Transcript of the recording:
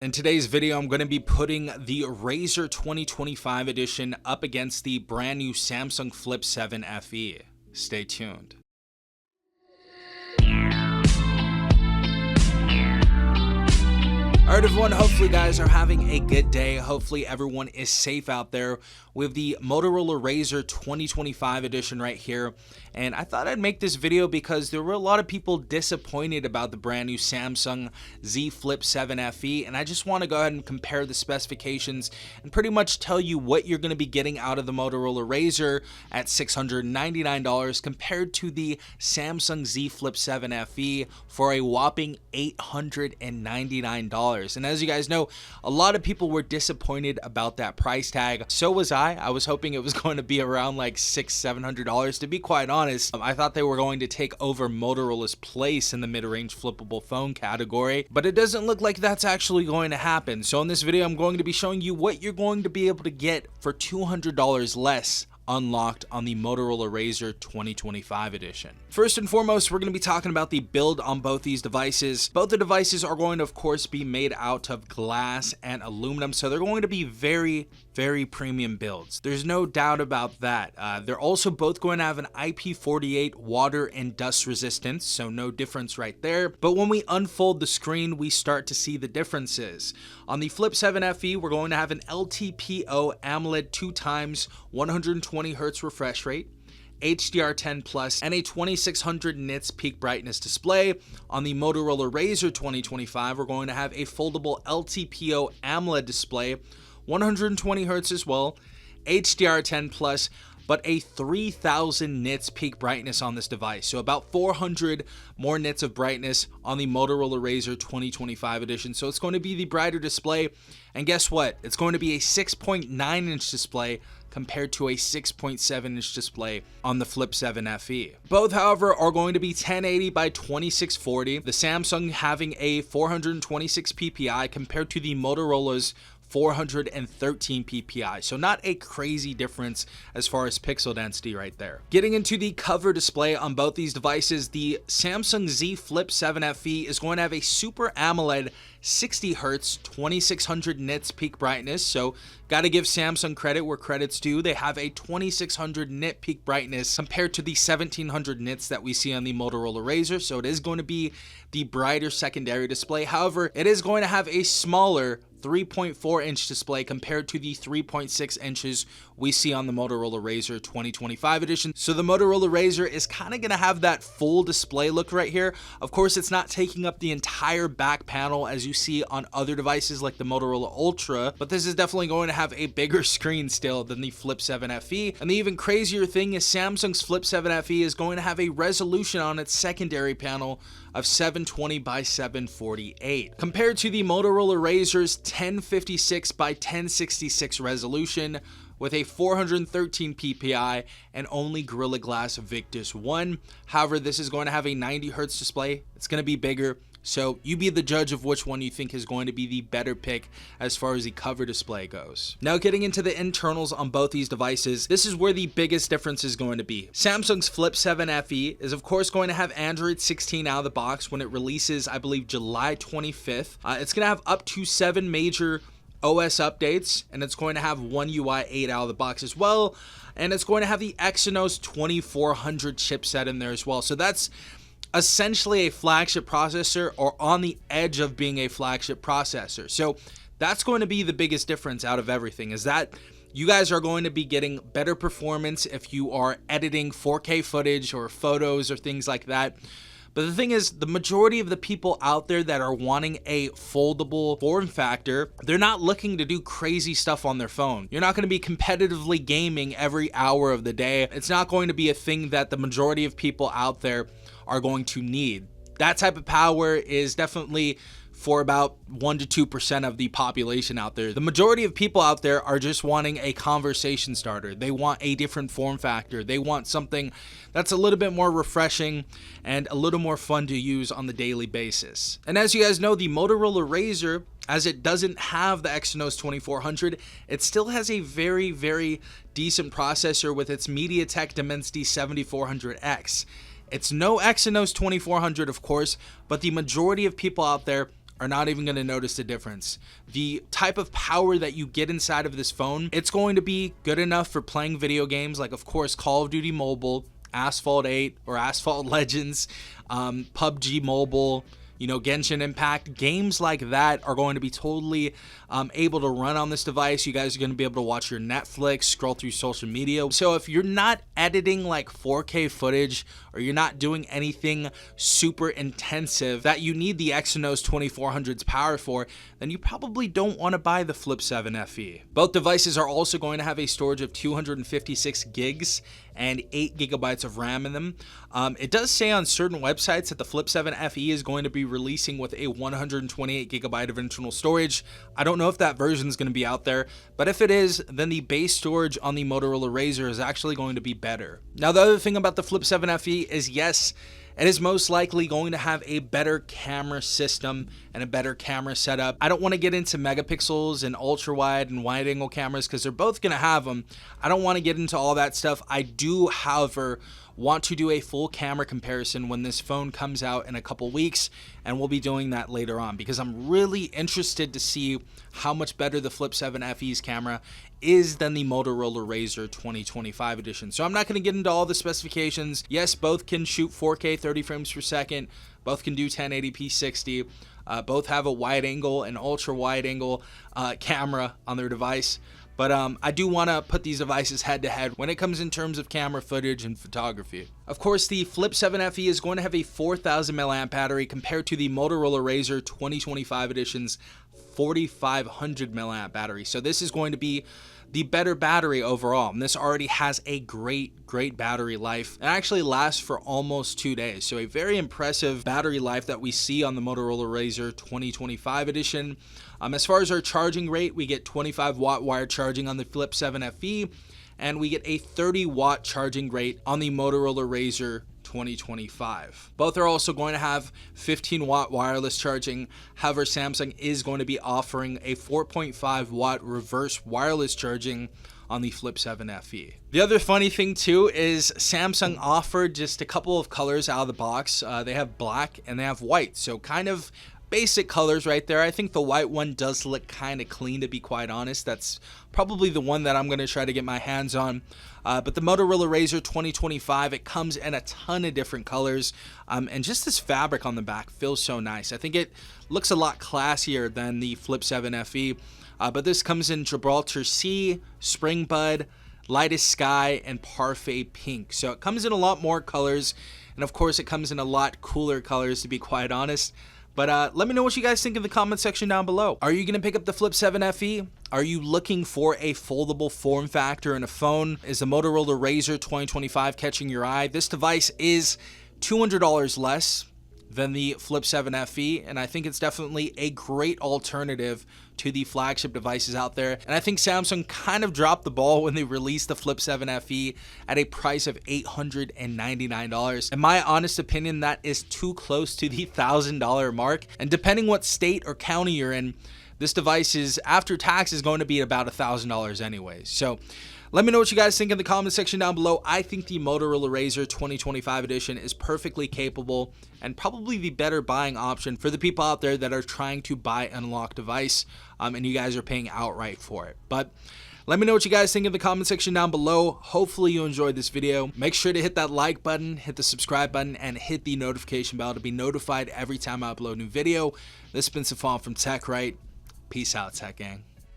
In today's video, I'm going to be putting the Razr 2025 edition up against the brand new Samsung Flip 7 FE. Stay tuned. Alright everyone, hopefully guys are having a good day. Hopefully everyone is safe out there with the Motorola Razr 2025 edition right here. And I thought I'd make this video because there were a lot of people disappointed about the brand new Samsung Z Flip 7 FE, and I just want to go ahead and compare the specifications and pretty much tell you what you're going to be getting out of the Motorola Razr at $699 compared to the Samsung Z Flip 7 FE for a whopping $899. And as you guys know, a lot of people were disappointed about that price tag. So was I. I was hoping it was going to be around like $600-700. To be quite honest, I thought they were going to take over Motorola's place in the mid-range flippable phone category, but it doesn't look like that's actually going to happen. So in this video, I'm going to be showing you what you're going to be able to get for $200 less unlocked on the Motorola Razr 2025 edition. First and foremost, we're going to be talking about the build on both these devices. Both the devices are going to, of course, be made out of glass and aluminum, so they're going to be very premium builds. There's no doubt about that. They're also both going to have an IP48 water and dust resistance, so no difference right there. But when we unfold the screen, we start to see the differences. On the Flip 7 FE, we're going to have an LTPO AMOLED 2x 120 Hz refresh rate, HDR10 Plus, and a 2600 nits peak brightness display. On the Motorola Razr 2025, we're going to have a foldable LTPO AMOLED display, 120 Hz as well, HDR10 Plus, but a 3000 nits peak brightness on this device. So about 400 more nits of brightness on the Motorola Razr 2025 edition. So it's going to be the brighter display. And guess what? It's going to be a 6.9-inch display compared to a 6.7-inch display on the Flip 7 FE. Both, however, are going to be 1080 by 2640. The Samsung having a 426 ppi compared to the Motorola's 413 ppi, so not a crazy difference as far as pixel density right there. Getting into the cover display on both these devices, the Samsung Z Flip 7 FE is going to have a Super AMOLED 60 Hz 2600 nits peak brightness, so gotta give Samsung credit where credit's due. They have a 2600 nit peak brightness compared to the 1700 nits that we see on the Motorola Razr, so it is going to be the brighter secondary display. However, it is going to have a smaller 3.4-inch display compared to the 3.6 inches we see on the Motorola Razr 2025 edition. So the Motorola Razr is kind of going to have that full display look right here. Of course, it's not taking up the entire back panel as you see on other devices like the Motorola Ultra, but this is definitely going to have a bigger screen still than the Flip 7 FE. And the even crazier thing is Samsung's Flip 7 FE is going to have a resolution on its secondary panel of 720 by 748 compared to the Motorola Razr's 1056 by 1066 resolution with a 413 ppi and only Gorilla Glass Victus 1. However, this is going to have a 90 Hz display. It's going to be bigger, so you be the judge of which one you think is going to be the better pick as far as the cover display goes. Now getting into the internals on both these devices, this is where the biggest difference is going to be. Samsung's Flip 7 FE is of course going to have Android 16 out of the box when it releases, I believe, July 25th. It's going to have up to 7 major OS updates, and it's going to have One UI 8 out of the box as well, and it's going to have the Exynos 2400 chipset in there as well. So that's essentially a flagship processor, or on the edge of being a flagship processor. So that's going to be the biggest difference out of everything, is that you guys are going to be getting better performance if you are editing 4K footage or photos or things like that. But the thing is, the majority of the people out there that are wanting a foldable form factor, they're not looking to do crazy stuff on their phone. You're not going to be competitively gaming every hour of the day. It's not going to be a thing that the majority of people out there are going to need. That type of power is definitely for about 1 to 2% of the population out there. The majority of people out there are just wanting a conversation starter. They want a different form factor. They want something that's a little bit more refreshing and a little more fun to use on the daily basis. And as you guys know, the Motorola Razr, as it doesn't have the Exynos 2400, it still has a very decent processor with its MediaTek Dimensity 7400X. It's no Exynos 2400, of course, but the majority of people out there are not even going to notice the difference. The type of power that you get inside of this phone, it's going to be good enough for playing video games like, of course, Call of Duty Mobile, Asphalt 8 or Asphalt Legends, PUBG Mobile, Genshin Impact. Games like that are going to be totally able to run on this device. You guys are going to be able to watch your Netflix, scroll through social media. So if you're not editing like 4K footage, or you're not doing anything super intensive that you need the Exynos 2400's power for, then you probably don't want to buy the Flip 7 FE. Both devices are also going to have a storage of 256 gigs and 8 gigabytes of RAM in them. It does say on certain websites that the Flip 7 FE is going to be releasing with a 128 gigabyte of internal storage. I don't know if that version is going to be out there, but if it is, then the base storage on the Motorola Razr is actually going to be better. Now, the other thing about the Flip 7 FE is, yes, it is most likely going to have a better camera system and a better camera setup. I don't want to get into megapixels and ultra wide and wide angle cameras because they're both going to have them. I don't want to get into all that stuff. I do, however, want to do a full camera comparison when this phone comes out in a couple weeks, and we'll be doing that later on because I'm really interested to see how much better the Flip 7 FE's camera is than the Motorola Razr 2025 edition. So I'm not going to get into all the specifications. Yes, both can shoot 4K 30 frames per second. Both can do 1080p 60. Both have a wide angle and ultra wide angle camera on their device. But I do want to put these devices head to head when it comes in terms of camera footage and photography. Of course, the Flip 7 FE is going to have a 4,000 mAh battery compared to the Motorola Razr 2025 edition's 4,500 mAh battery. So this is going to be the better battery overall. And this already has a great battery life. It actually lasts for almost 2 days. So a very impressive battery life that we see on the Motorola Razr 2025 edition. As far as our charging rate, we get 25 watt wired charging on the Flip 7 FE, and we get a 30 watt charging rate on the Motorola Razr 2025. Both are also going to have 15 watt wireless charging. However, Samsung is going to be offering a 4.5 watt reverse wireless charging on the Flip 7 FE. The other funny thing too is Samsung offered just a couple of colors out of the box. They have black and they have white, so kind of basic colors right there. I think the white one does look kind of clean, to be quite honest. That's probably the one that I'm going to try to get my hands on. But the Motorola Razr 2025, it comes in a ton of different colors. And just this fabric on the back feels so nice. I think it looks a lot classier than the Flip 7 FE. But this comes in Gibraltar Sea, Spring Bud, Lightest Sky, and Parfait Pink. So it comes in a lot more colors. And of course, it comes in a lot cooler colors, to be quite honest. But let me know what you guys think in the comment section down below. Are you going to pick up the Flip 7 FE? Are you looking for a foldable form factor in a phone? Is the Motorola Razr 2025 catching your eye? This device is $200 less than the Flip 7 FE, and I think it's definitely a great alternative to the flagship devices out there. And I think Samsung kind of dropped the ball when they released the Flip 7 FE at a price of $899. In my honest opinion, that is too close to the $1,000 mark. And depending what state or county you're in, this device is, after tax, is going to be about $1,000 anyways. So let me know what you guys think in the comment section down below. I think the Motorola Razr 2025 edition is perfectly capable and probably the better buying option for the people out there that are trying to buy an unlocked device and you guys are paying outright for it. But let me know what you guys think in the comment section down below. Hopefully you enjoyed this video. Make sure to hit that like button, hit the subscribe button, and hit the notification bell to be notified every time I upload a new video. This has been Safon from TechRight. Peace out, Tech Gang.